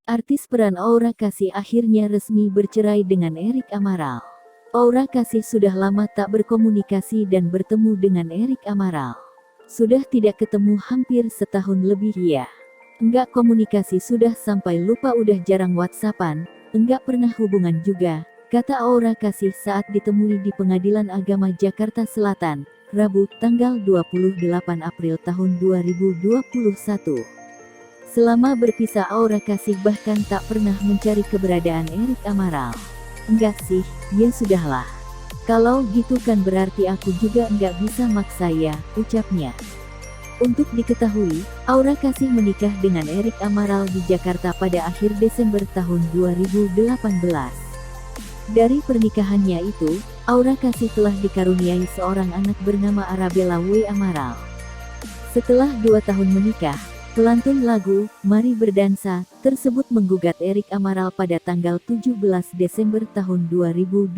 Artis peran Aura Kasih akhirnya resmi bercerai dengan Erik Amaral. Aura Kasih sudah lama tak berkomunikasi dan bertemu dengan Erik Amaral. Sudah tidak ketemu hampir setahun lebih ya. Enggak komunikasi sudah sampai lupa, udah jarang WhatsAppan, enggak pernah hubungan juga, kata Aura Kasih saat ditemui di Pengadilan Agama Jakarta Selatan, Rabu, tanggal 28 April tahun 2021. Selama berpisah Aura Kasih bahkan tak pernah mencari keberadaan Erik Amaral. Enggak sih, ya sudahlah. Kalau gitu kan berarti aku juga enggak bisa maksa ya, ucapnya. Untuk diketahui, Aura Kasih menikah dengan Erik Amaral di Jakarta pada akhir Desember tahun 2018. Dari pernikahannya itu, Aura Kasih telah dikaruniai seorang anak bernama Arabella W. Amaral. Setelah 2 tahun menikah, pelantun lagu "Mari Berdansa" tersebut menggugat Erik Amaral pada tanggal 17 Desember tahun 2020.